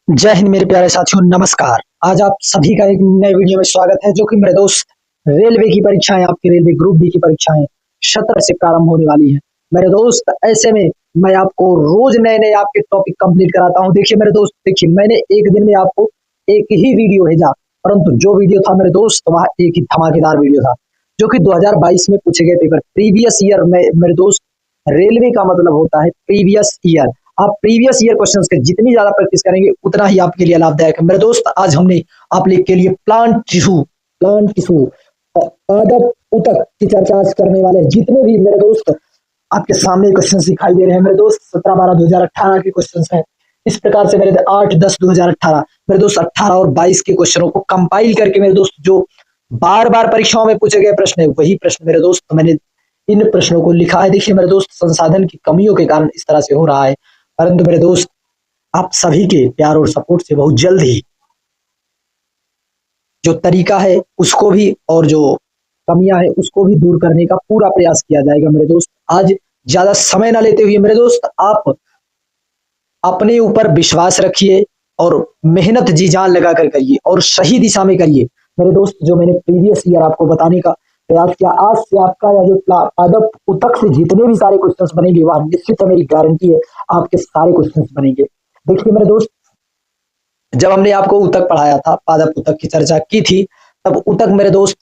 जय हिंद मेरे प्यारे साथियों, नमस्कार। आज आप सभी का एक नए वीडियो में स्वागत है, जो कि मेरे दोस्त रेलवे की परीक्षाएं, आपकी रेलवे ग्रुप डी की परीक्षाएं 17 से प्रारंभ होने वाली हैं। मेरे दोस्त, ऐसे में मैं आपको रोज नए नए आपके टॉपिक कंप्लीट कराता हूं। देखिए मेरे दोस्त, देखिए मैंने एक दिन में आपको एक ही वीडियो भेजा, परंतु जो वीडियो था मेरे दोस्त, वह एक ही धमाकेदार वीडियो था, जो कि 2022 में पूछे गए पेपर, प्रीवियस ईयर में। मेरे दोस्त, रेलवे का मतलब होता है प्रीवियस ईयर। आप प्रीवियस ईयर क्वेश्चंस के जितनी ज्यादा प्रैक्टिस करेंगे, उतना ही आपके लिए लाभदायक है। मेरे दोस्त, आज हमने आप लोग के लिए प्लांट टिश्यू पादप उतक की चर्चा आज करने वाले हैं। जितने भी मेरे दोस्त आपके सामने क्वेश्चंस दिखाई दे रहे हैं मेरे दोस्त, 17-12-2018 के क्वेश्चंस हैं। इस प्रकार से मेरे 8-10-2018, मेरे दोस्त 18 और 22 के क्वेश्चनों को कंपाइल करके मेरे दोस्त, जो बार बार परीक्षाओं में पूछे गए प्रश्न है, वही प्रश्न मेरे दोस्त मैंने इन प्रश्नों को लिखा है। देखिए मेरे दोस्त, संसाधन की कमियों के कारण इस तरह से हो रहा है, परंतु मेरे दोस्त, आप सभी के प्यार और सपोर्ट से बहुत जल्द ही जो तरीका है उसको भी, और जो कमियां है उसको भी दूर करने का पूरा प्रयास किया जाएगा। मेरे दोस्त, आज ज्यादा समय ना लेते हुए मेरे दोस्त, आप अपने ऊपर विश्वास रखिए और मेहनत जी जान लगा कर करिए और सही दिशा में करिए। मेरे दोस्त, जो मैंने प्रीवियस ईयर आपको बताने का प्रयास किया, आज से आपका या जो पादप उतक से जितने भी सारे क्वेश्चंस बनेंगे, वह निश्चित है, मेरी गारंटी है, आपके सारे क्वेश्चंस बनेंगे। देखिए मेरे दोस्त, जब हमने आपको उतक पढ़ाया था, पादप उतक की चर्चा की थी, तब उतक मेरे दोस्त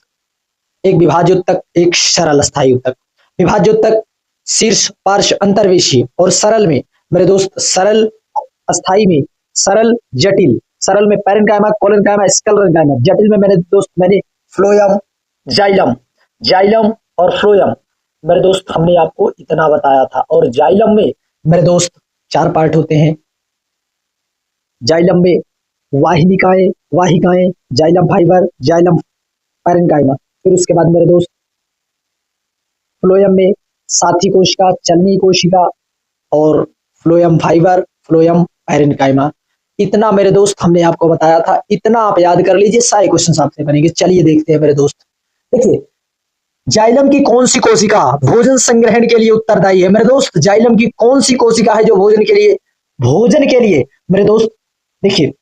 एक विभाज्य उत्तक, एक सरल अस्थायी उत्तक। विभाज्य उत्तक शीर्ष पार्श्व अंतर्वेशी और सरल में मेरे दोस्त, सरल अस्थायी में सरल जटिल, सरल में पैरेन्काइमा, कोलेन्काइमा, स्क्लेरेन्काइमा, जटिल में मेरे दोस्त मैंने फ्लोएम, जाइलम, जाइलम और फ्लोएम, मेरे दोस्त हमने आपको इतना बताया था। और जाइलम में मेरे दोस्त 4 पार्ट होते हैं। जाइलम में वाहिनिकाएं, वाहिकाएं, जाइलम फाइबर, जाइलम पैरेन्काइमा। फिर उसके बाद मेरे दोस्त फ्लोएम में साथी कोशिका, चलनी कोशिका और फ्लोएम फाइबर, फ्लोएम पैरेन्काइमा। इतना मेरे दोस्त हमने आपको बताया था, इतना आप याद कर लीजिए, सारे क्वेश्चन आपसे बनेंगे। चलिए देखते हैं मेरे दोस्त। देखिए, जाइलम की कौन सी कोशिका भोजन संग्रहण के लिए उत्तरदायी है? मेरे दोस्त, जाइलम की कौन सी कोशिका है जो भोजन के लिए मेरे दोस्त, देखिए,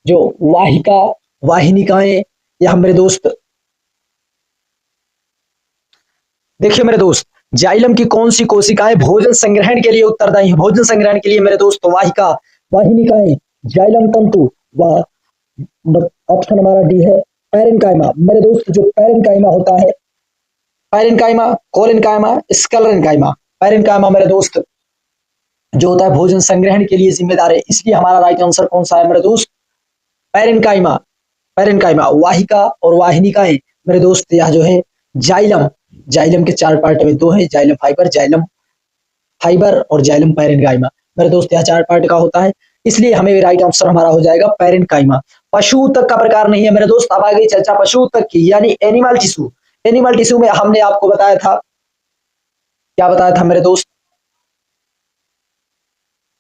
जो वाहिका, वाहिनिकाएं, या मेरे दोस्त, देखिए मेरे दोस्त, जाइलम की कौन सी कोशिकाएं भोजन संग्रहण के लिए उत्तरदायी है? भोजन संग्रहण के लिए मेरे दोस्त वाहिका, वाहिनिकाएं, जाइलम तंतु, व ऑप्शन हमारा डी है पैरेन्काइमा। मेरे दोस्त, जो पैरेन्काइमा होता है, पैरेन्काइमा, कोलेन्काइमा, स्क्लेरेन्काइमा। पैरेन्काइमा मेरे दोस्त जो होता है भोजन संग्रहण के लिए जिम्मेदार है, इसलिए हमारा राइट आंसर कौन सा है मेरे दोस्त? पैरेन्काइमा। पैरेन्काइमा वाहिका और वाहिनिकाएं मेरे दोस्त, यह जो है जाइलम, जाइलम के 4 पार्ट में 2 है, जाइलम फाइबर और जाइलम पैरेन्काइमा। मेरे दोस्त, यह 4 पार्ट का होता है, इसलिए हमें राइट आंसर हमारा हो जाएगा पैरेन्काइमा। पशु तक का प्रकार नहीं है मेरे दोस्त। अब आ गई चर्चा पशु तक की, यानी एनिमल टिश्यू। एनिमल टिश्यू में हमने आपको बताया था, क्या बताया था मेरे दोस्त?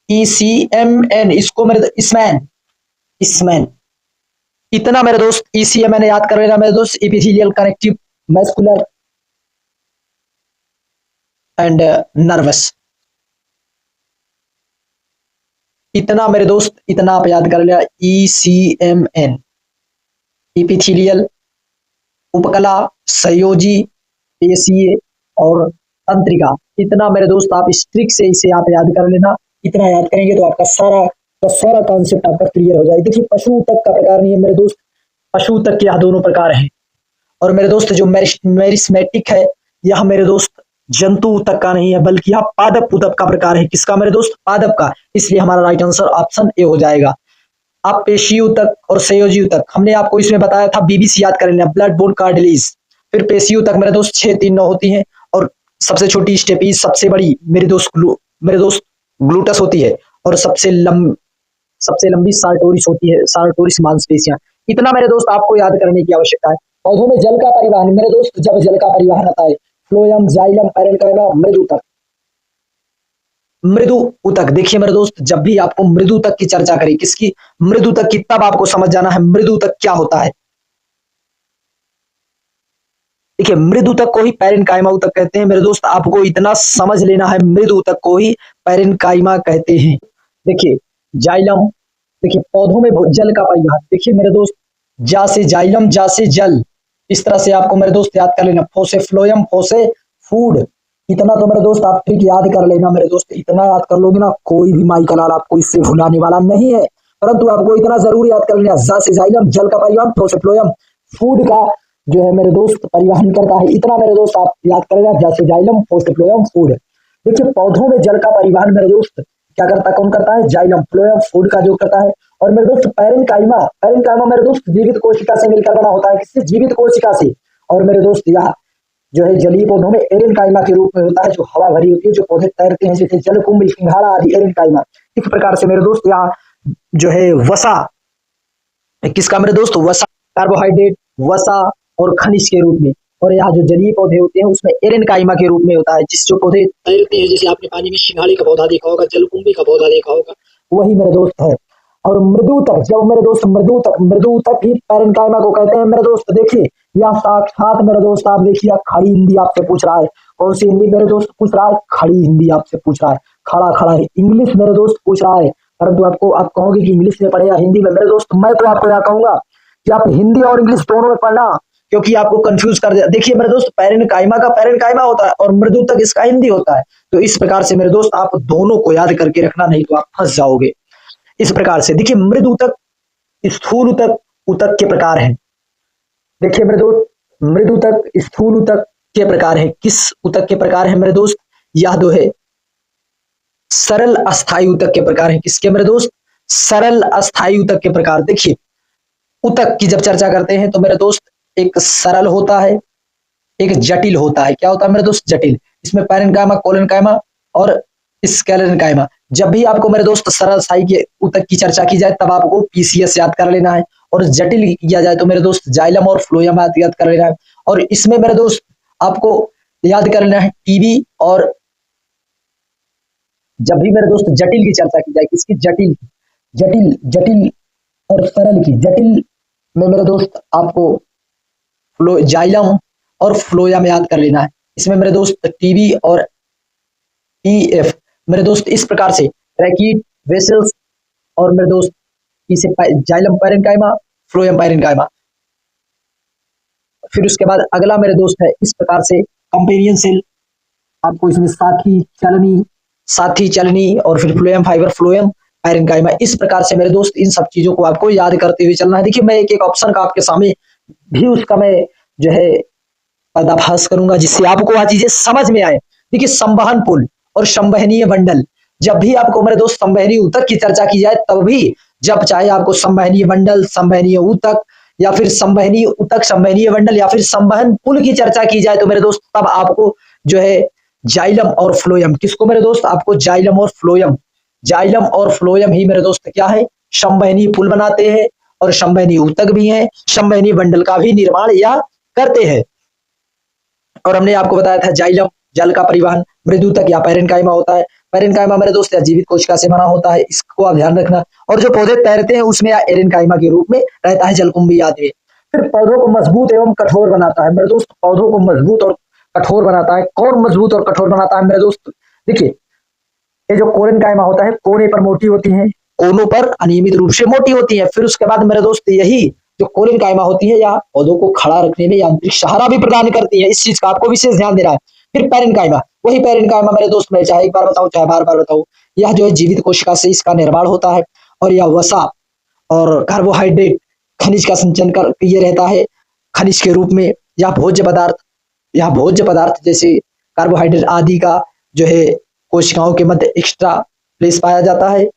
ECMN, इसको मेरे इसमैन, इसमैन, इतना मेरे दोस्त ECMN याद कर लेना मेरे दोस्त, epithelial connective muscular and nervous. इतना मेरे दोस्त, इतना आप याद कर लेना, ECMN, एपिथेलियल, उपकला, संयोजी, पेशीय और तंत्रिका। इतना मेरे दोस्त आप स्ट्रिक से इसे आप याद कर लेना। इतना याद करेंगे तो आपका सारा कॉन्सेप्ट आपका क्लियर हो जाएगा। देखिए, पशु तक का प्रकार नहीं है मेरे दोस्त, पशु तक के यह दोनों प्रकार हैं। और मेरे दोस्त, जो मेरिस्मेटिक है, यह मेरे दोस्त जंतु तक का नहीं है, बल्कि यह पादप उतक का प्रकार है। किसका मेरे दोस्त? पादप का। इसलिए हमारा राइट आंसर ऑप्शन ए हो जाएगा। आप पेशीय तक और संयोजी तक, हमने आपको इसमें बताया था, BBC याद कर लेना, ब्लड बोन कार्टिलेज। फिर पेशीय तक मेरे दोस्त 6, 3, 9 होती हैं, और सबसे छोटी स्टेपीज, सबसे बड़ी मेरे दोस्त ग्लूटस होती है, और सबसे लंबी सार्टोरिस होती है, सार्टोरिस मांसपेशियां। इतना मेरे दोस्त आपको याद करने की आवश्यकता है। पौधों में जल का परिवहन मेरे दोस्त, जब जल का परिवहन आता है, फ्लोएम, जाइलम, पैरेन्काइमा, मृदु तक। मृदु उतक, देखिए मेरे दोस्त, जब भी आपको मृदु तक की चर्चा करें, किसकी? मृदु तक की, तब आपको समझ जाना है मृदु तक क्या होता है। देखिए, मृदु तक को ही पैरेन्काइमा उतक कहते हैं मेरे दोस्त, आपको इतना समझ लेना है, मृदु तक को ही पैरेन्काइमा कहते हैं। देखिए, जाइलम। देखिए पौधों में जल का परिवहन, देखिए मेरे दोस्त, जा से जाइलम, जा से जल, इस तरह से आपको मेरे दोस्त याद कर लेना। फो से फ्लोयम, फो से फूड। इतना तो मेरे दोस्त आप ठीक याद कर लेना मेरे दोस्त, इतना याद कर लोगे ना कोई भी माई का लाल आपको इससे भुलाने वाला नहीं है। परंतु आपको इतना जरूर याद कर लेना, जा से जाइलम जल का परिवहन, फो से फ्लोयम फूड का जो है मेरे दोस्त परिवहन करता है। इतना मेरे दोस्त आप याद कर लेना, जा से जाइलम, फो से फ्लोयम फूड। देखिए पौधों में जल का परिवहन मेरे दोस्त क्या करता है, कौन करता है, जाइलम, फ्लोएम फूड का जो करता है। और मेरे दोस्त पैरेनकाइमा, पैरेनकाइमा मेरे दोस्त जीवित कोशिका से मिलकर बना होता है, किससे, जीवित कोशिका से। और मेरे दोस्त यह जो है जलीय पौधों में एरेनकाइमा के रूप में होता है, जो हवा भरी होती है, जो पौधे तैरते हैं, जैसे जलकुंभ, सिंघाड़ा आदि, एरेनकाइमा। इस प्रकार से मेरे दोस्त यहाँ जो है वसा, किसका मेरे दोस्त, वसा, कार्बोहाइड्रेट, वसा और खनिज के रूप में। और यहाँ जो जलीय पौधे होते हैं उसमें एरेनकाइमा के रूप में होता है, जिस जो पौधे तैरते हैं, जैसे आपने पानी में सिंघाड़े का पौधा देखा होगा, जलकुंभी का पौधा देखा होगा, वही मेरे दोस्त है। और मृदुतक, जब मेरे दोस्त मृदुतक, मृदुतक ही पैरेनकाइमा को कहते हैं मेरे दोस्त। देखिए यह साक्षात मेरे दोस्त, आप देखिए खड़ी हिंदी आपसे पूछ रहा है, कौन सी हिंदी मेरे दोस्त पूछ रहा है, खड़ी हिंदी आपसे पूछ रहा है, खड़ा खड़ा है। इंग्लिश मेरे दोस्त पूछ रहा है, परंतु आपको आप कहोगे कि इंग्लिश में पढ़े या हिंदी में, मेरे दोस्त मैं तो आपको यह कहूंगा कि आप हिंदी और इंग्लिश दोनों में पढ़ना, क्योंकि आपको कंफ्यूज कर दिया। देखिए मेरे दोस्त पैरेनकाइमा का पैरेनकाइमा होता है और मृदुतक इसका हिंदी होता है। तो इस प्रकार से मेरे दोस्त आप दोनों को याद करके रखना, नहीं तो आप फंस जाओगे। इस प्रकार से देखिए मृदुतक, स्थूल उतक, उतक के प्रकार हैं। देखिए मेरे दोस्त मृदुतक, स्थूल उतक के प्रकार है। किस उतक के प्रकार है मेरे दोस्त, यह दो है सरल अस्थायी उतक के प्रकार है। किसके मेरे दोस्त, सरल अस्थायी उतक के प्रकार। देखिए उतक की जब चर्चा करते हैं तो मेरे दोस्त एक सरल होता है, एक जटिल होता है। क्या होता है मेरे दोस्त, जटिल। इसमें पैरेनकाइमा, कोलेनकाइमा और स्क्लेरेनकाइमा। जब भी आपको मेरे दोस्त सरल अस्थायी के उतक की चर्चा की जाए तब आपको पीसीएस याद कर लेना है, और जटिल किया जाए तो मेरे दोस्त जाइलम और फ्लोएम याद कर लेना है। और इसमें मेरे दोस्त आपको याद कर लेना है टीबी। और जब भी मेरे दोस्त जटिल की चर्चा की जाए, किसकी, जटिल, जटिल, जटिल और सरल की, जटिल में मेरे दोस्त आपको जाइलम और फ्लोएम याद कर लेना है। इसमें मेरे दोस्त टीबी और ईएफ मेरे दोस्त इस प्रकार से रैकीट, वेसल्स और मेरे दोस्त इसे जाइलम पैरेनकाइमा, फ्लोएम पैरेनकाइमा। फिर उसके बाद अगला मेरे दोस्त है इस प्रकार से कंपेनियन सेल, आपको इसमें साथी चलनी और फिर फ्लोएम फाइबर, फ्लोएम पैरेनकाइमा। इस प्रकार से मेरे दोस्त इन सब चीजों को आपको याद करते हुए चलना है। देखिए मैं एक एक ऑप्शन का आपके सामने भी उसका मैं जो है पर्दाफाश करूंगा, जिससे आपको वह चीजें समझ में आए। देखिए संवहन पुल और संवहनीय बंडल, जब भी आपको मेरे दोस्त संवहनीय ऊतक की चर्चा की जाए तब भी, जब चाहे आपको संवहनीय बंडल, संवहनीय ऊतक या फिर संवहनीय ऊतक, संवहनीय बंडल या फिर संवहन पुल की चर्चा की जाए तो मेरे दोस्त तब आपको जो है जाइलम और फ्लोएम, किसको मेरे दोस्त, आपको जाइलम और फ्लोएम, जाइलम और फ्लोएम ही मेरे दोस्त क्या है, संवहनीय पुल बनाते हैं और संवहनीय ऊतक भी है, संवहनीय बंडल का भी निर्माण या करते हैं। और हमने आपको बताया था जाइलम जल का परिवहन, मृदुतक या पैरेनकाइमा होता है। पैरेनकाइमा मेरे दोस्त या जीवित कोशिका से बना होता है, इसको आप ध्यान रखना। और जो पौधे तैरते हैं उसमें या एरेनकाइमा के रूप में रहता है, जलकुंभी आदि में। फिर पौधों को मजबूत एवं कठोर बनाता है मेरे दोस्त, पौधों को मजबूत और कठोर बनाता है। कौन मजबूत और कठोर बनाता है मेरे दोस्त, देखिए ये जो कोलेनकाइमा होता है कोने पर मोटी होती है, कोनों पर अनियमित रूप से मोटी होती है। फिर उसके बाद मेरे दोस्त यही जो कोलेनकाइमा होती है या पौधों को खड़ा रखने में यांत्रिक सहारा भी प्रदान करती है, इस चीज का आपको विशेष ध्यान देना है। फिर पैरेनकाइमा, वही पैरेनकाइमा मेरे दोस्त, मैं चाहे एक बार बताऊं चाहे बार बार बताऊं, यह जो है जीवित कोशिका से इसका निर्माण होता है। और यह वसा और कार्बोहाइड्रेट, खनिज का संचयन कर ये रहता है खनिज के रूप में, या भोज्य पदार्थ जैसे कार्बोहाइड्रेट आदि का जो है कोशिकाओं के मध्य एक्स्ट्रा प्लेस पाया जाता है,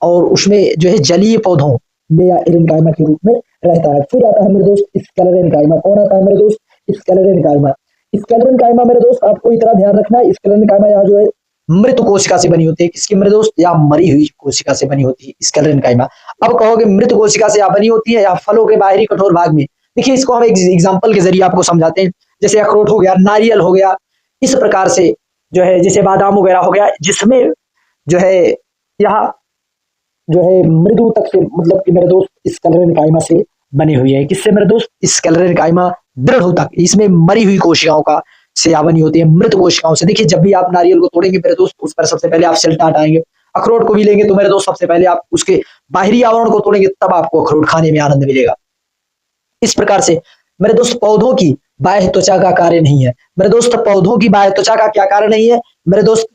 और उसमें जो है जलीय पौधों में या एरेनकाइमा के रूप में रहता है। फिर आता है मेरे दोस्त स्क्लेरेनकाइमा। कौन आता है मेरे दोस्त, स्क्लेरेनकाइमा। स्क्लेरेनकाइमा मेरे दोस्त आपको इतना ध्यान रखना है, स्क्लेरेनकाइमा यहाँ जो है मृत कोशिका से बनी होती है, किसकी मेरे दोस्त, या मरी हुई कोशिका से बनी होती है स्क्लेरेनकाइमा। अब कहोगे मृत कोशिका से या बनी होती है या फलों के बाहरी कठोर भाग में, देखिए इसको हम एक एग्जाम्पल के जरिए आपको समझाते हैं। जैसे अखरोट हो गया, नारियल हो गया, इस प्रकार से जो है जैसे बादाम वगैरह हो गया, जिसमें जो है यहाँ जो है मृदु तक से मतलब कि मेरे दोस्त स्क्लेरेनकाइमा से बनी हुई है। किससे मेरे दोस्त, स्क्लेरेनकाइमा दृढ़ ऊतक, इसमें मरी हुई कोशिकाओं का से बनी होती है, मृत कोशिकाओं से। देखिए जब भी आप नारियल को तोड़ेंगे मेरे दोस्त, उस पर सबसे पहले आप सेल हटाएंगे, अखरोट को भी लेंगे तो मेरे दोस्त सबसे पहले आप उसके बाहरी आवरण को तोड़ेंगे, तब आपको अखरोट खाने में आनंद मिलेगा। इस प्रकार से मेरे दोस्त पौधों की बाह्य त्वचा का कार्य नहीं है। मेरे दोस्त पौधों की बाह्य त्वचा का क्या कार्य नहीं है मेरे दोस्त?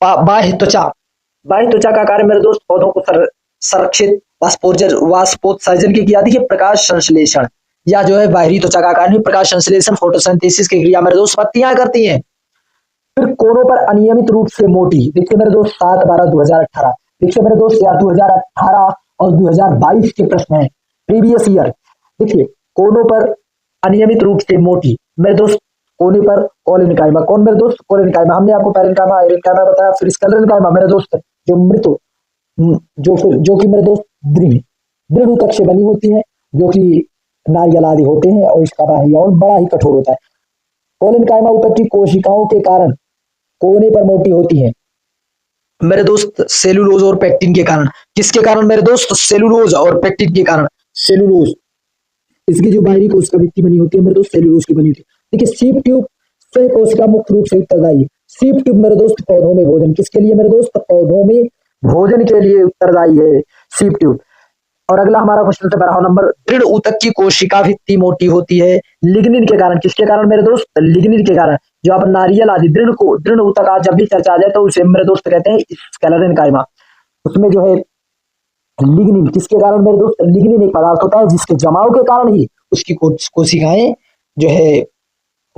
बाह्य त्वचा का कार्य मेरे दोस्त पौधों को संरक्षित, वाष्पोत्सर्जन की क्रिया, देखिए प्रकाश संश्लेषण, या जो है बाहरी त्वचा का कार्य प्रकाश संश्लेषण, फोटोसिंथेसिस की क्रिया मेरे दोस्त पत्तियां करती हैं। फिर कोनों पर अनियमित रूप से मोटी, देखिए मेरे दोस्त 7/12/2018, देखिए मेरे दोस्त या 2018 और 2022 के प्रश्न है, प्रीवियस ईयर। देखिए कोनों पर अनियमित रूप से मोटी, मेरे दोस्त कोने पर कोलेनकाइमा, कौन मेरे दोस्त? कोलेनकाइमा। हमने आपको पैरेनकाइमा, एरेनकाइमा बताया, फिर स्क्लेरेनकाइमा मेरे दोस्त जो मृत, जो कि मेरे दोस्त दृढ़ ऊतक से बनी होती है, जो कि नारियल आदि होते हैं, और इसका बाहरी आवरण बड़ा ही कठोर होता है। कोलेनकाइमा ऊतक की कोशिकाओं के कारण कोने पर मोटी होती है मेरे दोस्त, सेलुलोज और पेक्टिन के कारण। किसके कारण मेरे दोस्त? सेलुलोज और पेक्टिन के कारण। सेलुलोज, इसकी जो बाहरी कोशिका भित्ति बनी होती है मेरे दोस्त, सेलुलोज की बनी होती है। देखिए सीप ट्यूब से कोशिका मुख्य रूप से उत्तरदायी है। सीप ट्यूब मेरे दोस्त पौधों में भोजन, किसके लिए मेरे दोस्त? पौधों में भोजन के लिए उत्तरदायी है सीप ट्यूब। और अगला हमारा क्वेश्चन से 12 नंबर, दृढ़ ऊतक की कोशिका भित्ति मोटी होती है लिग्निन के कारण। किसके कारण मेरे दोस्त? लिग्निन के कारण। जो आप नारियल आदि दृढ़ ऊतक आज जब भी चर्चा आ जाए तो उसे मेरे दोस्त कहते हैं स्क्लेरेनकाइमा। उसमें जो है लिग्निन, किसके कारण मेरे दोस्त? लिग्निन एक पदार्थ होता है जिसके जमाव के कारण ही उसकी कोशिकाएं जो है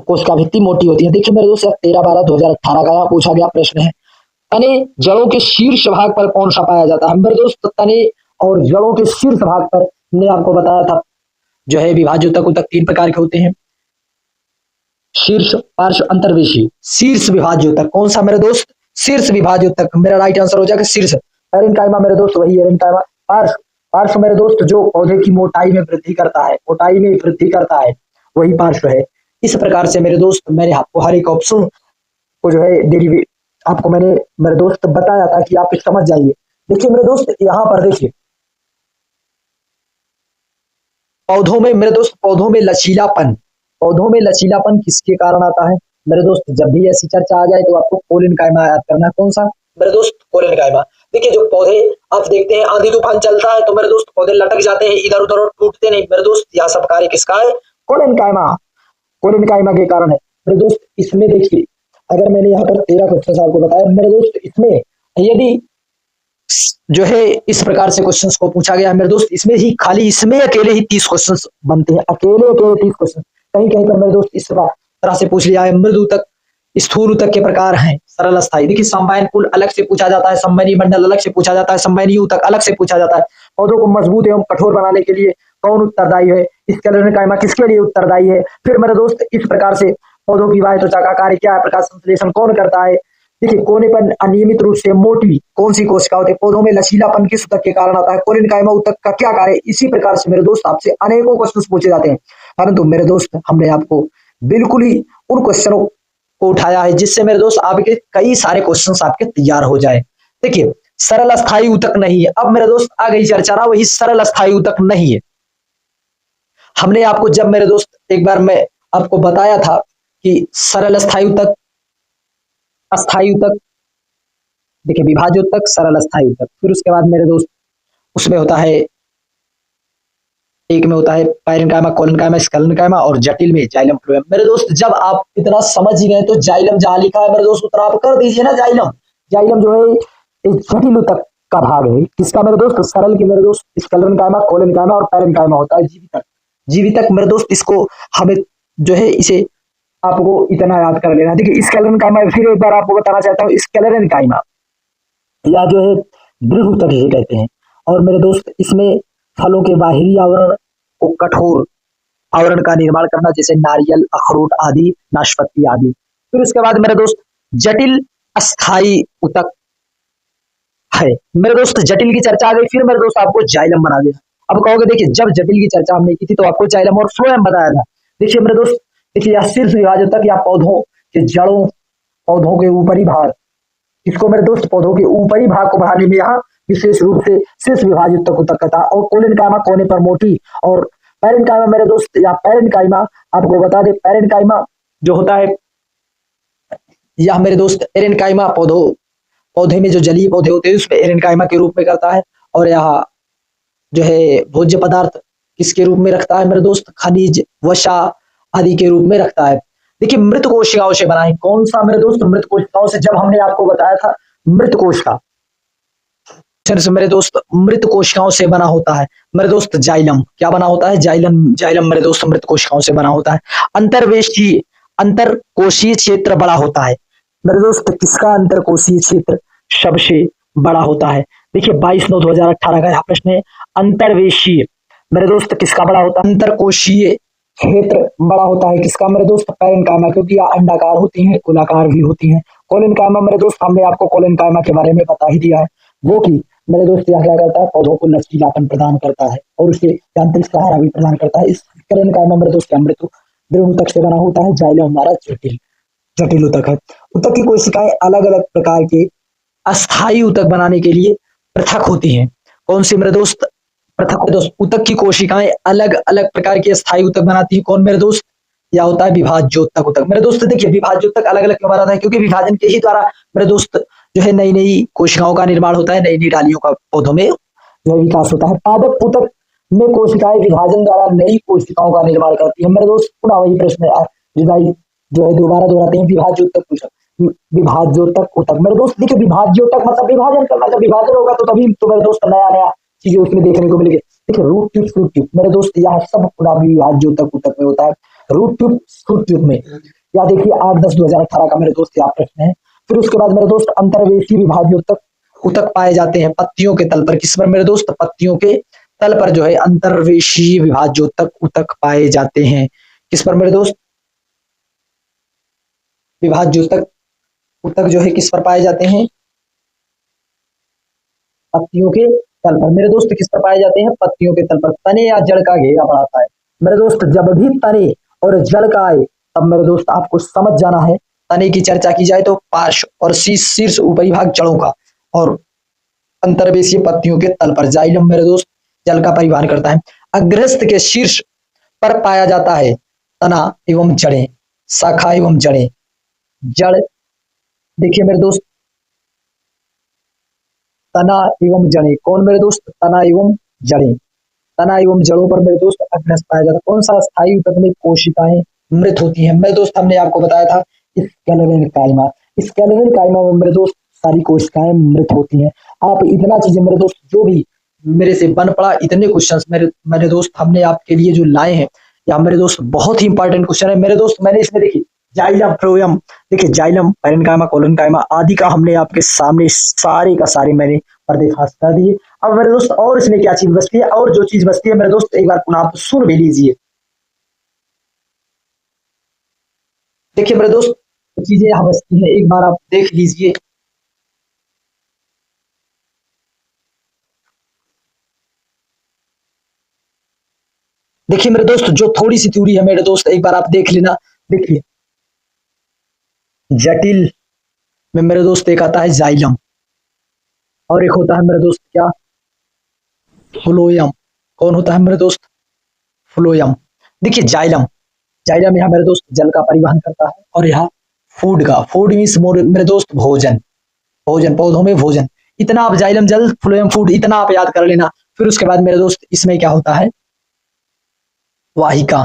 कोशिका भित्ति मोटी होती है। देखिए मेरे दोस्त 13/12/2018 का पूछा गया प्रश्न है, तने जड़ों के शीर्ष भाग पर कौन सा पाया जाता है मेरे दोस्त? तने और जड़ों के शीर्ष भाग पर मैंने आपको बताया था जो है विभाज्य ऊतक 3 प्रकार के होते हैं, शीर्ष, पार्श्व, अंतर्वेशी। शीर्ष विभाज्य ऊतक कौन सा मेरे दोस्त? शीर्ष विभाज्य ऊतक, मेरा राइट आंसर हो जाएगा शीर्ष। पैरेनकाइमा मेरे दोस्त वही एरेनकाइमा। पार्श्व मेरे दोस्त जो पौधे की मोटाई में वृद्धि करता है, वही पार्श्व है। इस प्रकार से मेरे दोस्त मैंने आपको हर एक ऑप्शन को जो है डेरिवेट आपको मैंने मेरे दोस्त बताया था कि आप समझ जाइए। देखिए मेरे दोस्त यहाँ पर देखिए पौधों में मेरे दोस्त, पौधों में लचीलापन किसके कारण आता है मेरे दोस्त? जब भी ऐसी चर्चा आ जाए तो आपको कोलेनकाइमा याद करना है। कौन सा मेरे दोस्त? कोलेनकाइमा। देखिए जो पौधे आप देखते हैं आंधी तूफान चलता है तो मेरे दोस्त पौधे लटक जाते हैं इधर उधर और टूटते नहीं मेरे दोस्त, यह सब कार्य किसका है? कोलेनकाइमा के कारण है मेरे दोस्त। इसमें देखिए अगर मैंने यहाँ पर 13 क्वेश्चन आपको बताया मेरे दोस्त, इसमें यदि जो है इस प्रकार से क्वेश्चंस को पूछा गया है मेरे दोस्त, इसमें ही खाली इसमें अकेले ही 30 क्वेश्चंस बनते हैं, अकेले 30 क्वेश्चन। कहीं कहीं पर मेरे दोस्त इस तरह से पूछ लिया है, मृद ऊतक, स्थूल ऊतक के प्रकार हैं, सरल अस्थायी। देखिए संवहन पुल अलग से पूछा जाता है, संवहनी मंडल अलग से पूछा जाता है, संवहनी ऊतक अलग से पूछा जाता है। पौधों को मजबूत एवं कठोर बनाने के लिए कौन उत्तरदायी है? स्क्लेरेनकाइमा किसके लिए उत्तरदायी है? फिर मेरे दोस्त इस प्रकार से पौधों की बाह्य त्वचा का कार्य क्या है? प्रकाश संश्लेषण कौन करता है? देखिए कोने पर अनियमित रूप से मोटी कौन सी कोशिका होती है? पौधों में लचीलापन किस ऊतक के कारण आता है? कोलेनकाइमा ऊतक का क्या कार्य है? इसी प्रकार से मेरे दोस्त आपसे अनेकों क्वेश्चन पूछे जाते हैं, परंतु मेरे दोस्त हमने आपको बिल्कुल ही उन क्वेश्चनों को उठाया है जिससे मेरे दोस्त आपके कई सारे क्वेश्चन आपके तैयार हो जाए। देखिए सरल अस्थायी ऊतक नहीं है, अब मेरे दोस्त आ गई चर्चा ना, वही सरल अस्थायी ऊतक नहीं है। हमने आपको जब मेरे दोस्त एक बार मैं आपको बताया था कि सरल अस्थायी ऊतक, अस्थायी ऊतक, देखिए विभाज्य ऊतक, सरल अस्थायी ऊतक, फिर उसके बाद मेरे दोस्त उसमें होता है, एक में होता है पैरेनकाइमा, कोलेनकाइमा, स्क्लेरेनकाइमा और जटिल में जाइलम फ्लोएम। मेरे दोस्त जब आप इतना समझ ही गए तो जाइलम जहां लिखा है मेरे दोस्त उतना आप कर दीजिए ना। जाइलम जो है जटिल ऊतक का भाग है, किसका मेरे दोस्त? सरल के मेरे दोस्त स्क्लेरेनकाइमा, कोलेनकाइमा और पैरेनकाइमा होता है। जीवितक मेरे दोस्त इसको हमें जो है इसे आपको इतना याद कर लेना। देखिए स्क्लेरेनकाइमा फिर एक बार आपको बताना चाहता हूँ, स्क्लेरेनकाइमा या जो है दृढ़ ऊतक जिसे कहते हैं। और मेरे दोस्त इसमें फलों के बाहरी आवरण को कठोर आवरण का निर्माण करना, जैसे नारियल, अखरोट आदि, नाशपाती आदि। फिर उसके बाद मेरे दोस्त जटिल अस्थायी ऊतक है मेरे दोस्त, जटिल की चर्चा आ गई, फिर मेरे दोस्त आपको जाइलम बना देना। अब कहोगे देखिए जब जटिल की चर्चा हमने की थी तो आपको जाइलम और फ्लोएम बताया था। देखिए मेरे दोस्त, देखिए यह शीर्ष विभाज्य ऊतक या पौधों के जड़ों, पौधों के ऊपरी भाग, इसको मेरे दोस्त पौधों के ऊपरी भाग को बढ़ाने में यहाँ विशेष रूप से शीर्ष विभाज्य ऊतक कहता है। और कोलेनकाइमा कोने पर मोटी, और पैरेनकाइमा मेरे दोस्त या पैरेनकाइमा आपको बता दे, पैरेनकाइमा जो होता है या मेरे दोस्त एरेनकाइमा पौधों पौधे में जो जलीय पौधे होते हैं उसमें एरेनकाइमा के रूप में करता है। और यह जो है भोज्य पदार्थ किसके रूप में रखता है मेरे दोस्त, खनिज, वसा आदि के रूप में रखता है। देखिए मृत कोशिकाओं से बना है, कौन सा मेरे दोस्त, मृत कोशिकाओं से। जब हमने आपको बताया था मृत कोशिका से मेरे दोस्त मृत कोशिकाओं से बना होता है मेरे दोस्त जाइलम। क्या बना होता है, जाइलम। जाइलम मेरे दोस्त मृत कोशिकाओं से बना होता है। अंतर्वेशीय अंतरकोशीय क्षेत्र बड़ा होता है मेरे दोस्त, किसका अंतरकोशीय क्षेत्र सबसे बड़ा होता है। देखिए 22/9/2018 का यह प्रश्न है। अंतर्वेशीय मेरे दोस्त किसका बड़ा होता है, अंतरकोशीय क्षेत्र बड़ा होता है किसका मेरे दोस्त, पैरेन्काइमा, क्योंकि यह अंडाकार होती है, गोलाकार भी होती है। कोलेनकाइमा मेरे दोस्त, हमने आपको कोलेनकाइमा के बारे में बता ही दिया है, वो कि मेरे दोस्त यह क्या करता है, पौधों को लचीलापन प्रदान करता है और उसे यांत्रिक सहारा भी प्रदान करता है। इस कोलेनकाइमा मेरे दोस्त अमृत दृढ़ ऊतक से बना होता है। जाइलम हमारा जटिल जटिल ऊतक है। ऊतक की कोशिकाएं अलग अलग प्रकार के अस्थायी ऊतक बनाने के लिए पृथक होती हैं। कौन सी मेरे दोस्त, पृथक दोस्त। ऊतक की कोशिकाएं अलग अलग प्रकार के अस्थायी ऊतक बनाती है, कौन मेरे दोस्त, या होता है विभाज्योतक ऊतक मेरे दोस्त। देखिए विभाज्योतक अलग अलग क्यों बनाता है, क्योंकि विभाजन के ही द्वारा मेरे दोस्त जो है नई नई कोशिकाओं का निर्माण होता है, नई नई डालियों का पौधों में जो है विकास होता है। पादप ऊतक में कोशिकाएं विभाजन द्वारा नई कोशिकाओं का निर्माण करती है मेरे दोस्त। पुनः वही प्रश्न जो है दोबारा दोहराते हैं, विभाज्योतक ऊतक, विभाज्योतक ऊतक मेरे दोस्त। देखिए विभाज्योतक मतलब विभाजन करना, जब विभाजन होगा तो तभी तो मेरे दोस्त नया नया चीजें उसमें देखने को मिलेगी। देखिए रूट ट्यूब, फ्रूट ट्यूब मेरे दोस्त, यह सब पूरा विभाज्योतक ऊतक में होता है। रूट ट्यूब, फ्रूट ट्यूब में या देखिए 8/10/2018 का मेरे दोस्त यह प्रश्न है। फिर उसके बाद मेरे दोस्त अंतर्वेशी विभाज्योतक ऊतक पाए जाते हैं पत्तियों के तल पर, किस पर मेरे दोस्त, पत्तियों के तल पर जो है अंतर्वेशी विभाज्योतक ऊतक पाए जाते हैं। किस पर मेरे दोस्त, विभाज्योतक ऊतक जो है किस पर पाए जाते हैं, पत्तियों के तल पर मेरे दोस्त। किस पर पाए जाते हैं, पत्तियों के तल पर। तने या जड़ का घेरा बढ़ाता है मेरे दोस्त। जब भी तने और जड़ का आए तब मेरे दोस्त आपको समझ जाना है, तने की चर्चा की जाए तो पार्श्व और शीर्ष ऊपरी भाग जड़ों का, और अंतर्वेशीय पत्तियों के तल पर। जाइलम मेरे दोस्त जल का परिवहन करता है। अग्रस्थ के शीर्ष पर पाया जाता है तना एवं जड़ें, शाखा एवं जड़ें। जड़ देखिए मेरे दोस्त, तना एवं जड़ें, कौन मेरे दोस्त, तना एवं जड़ें। तना एवं जड़ों पर मेरे दोस्त अग्रस्थ पाया जाता है। कौन सा स्थायी ऊतक में कोशिकाएं मृत होती हैं मेरे दोस्त, हमने आपको बताया था स्केलेरेनकाइमा। स्केलेरेनकाइमा में मेरे दोस्त सारी कोशिकाएं मृत होती हैं। आप इतना चीजें मेरे दोस्त जो भी मेरे से बन पड़ा, इतने क्वेश्चंस मेरे दोस्त हमने आपके लिए जो लाए हैं, या मेरे दोस्त बहुत ही इंपॉर्टेंट क्वेश्चन है मेरे दोस्त। मैंने इसमें देखिए जाइलम, फ्लोएम, देखिए जाइलम, पैरेन्काइमा, कोलेनकाइमा आदि का हमने आपके सामने सारे का सारे मैंने पर्दाफाश कर दिए। अब मेरे दोस्त और इसमें क्या चीज बचती है, और जो चीज बचती है मेरे दोस्त एक बार पुनः आप सुन भी लीजिए। देखिए मेरे दोस्त चीजें यहाँ बचती है, एक बार आप देख लीजिए। देखिए मेरे दोस्त जो थोड़ी सी थ्योरी है मेरे दोस्त, एक बार आप देख लेना। देखिए जटिल में मेरे दोस्त एक आता है जाइलम, और एक होता है मेरे दोस्त क्या, फ्लोएम। कौन होता है मेरे दोस्त, फ्लोएम। देखिए जाइलम, जाइलम यहाँ मेरे दोस्त जल का परिवहन करता है, और यहाँ फूड का, फूड मीन्स मेरे दोस्त भोजन, भोजन पौधों में भोजन। इतना आप जाइलम जल, फ्लोएम फूड, इतना आप याद कर लेना। फिर उसके बाद मेरे दोस्त इसमें क्या होता है, वाहिका,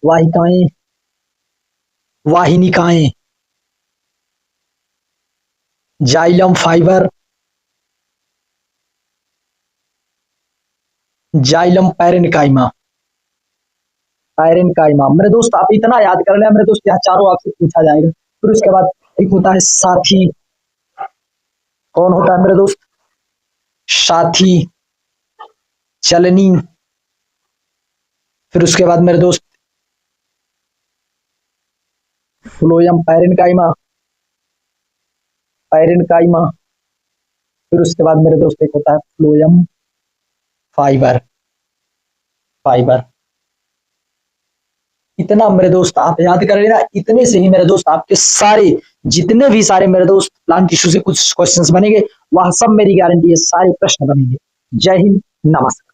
वाहिकाएं, वाहिनिकाएं, xylem fibre, xylem parenchyma, parenchyma मेरे दोस्त आप इतना याद कर लेना मेरे दोस्त, यहाँ चारों आपसे पूछा जाएगा। फिर उसके बाद एक होता है साथी। कौन होता है मेरे दोस्त, साथी, चलनी। फिर उसके बाद मेरे दोस्त फ्लोएम, पैरेन्काइमा, पैरेन्काइमा। फिर उसके बाद मेरे दोस्त एक होता है फ्लोएम फाइबर, फाइबर। इतना मेरे दोस्त आप याद कर लेना। इतने से ही मेरे दोस्त आपके सारे जितने भी सारे मेरे दोस्त प्लांट टिश्यू से कुछ क्वेश्चंस बनेंगे, वह सब मेरी गारंटी है सारे प्रश्न बनेंगे। जय हिंद, नमस्कार।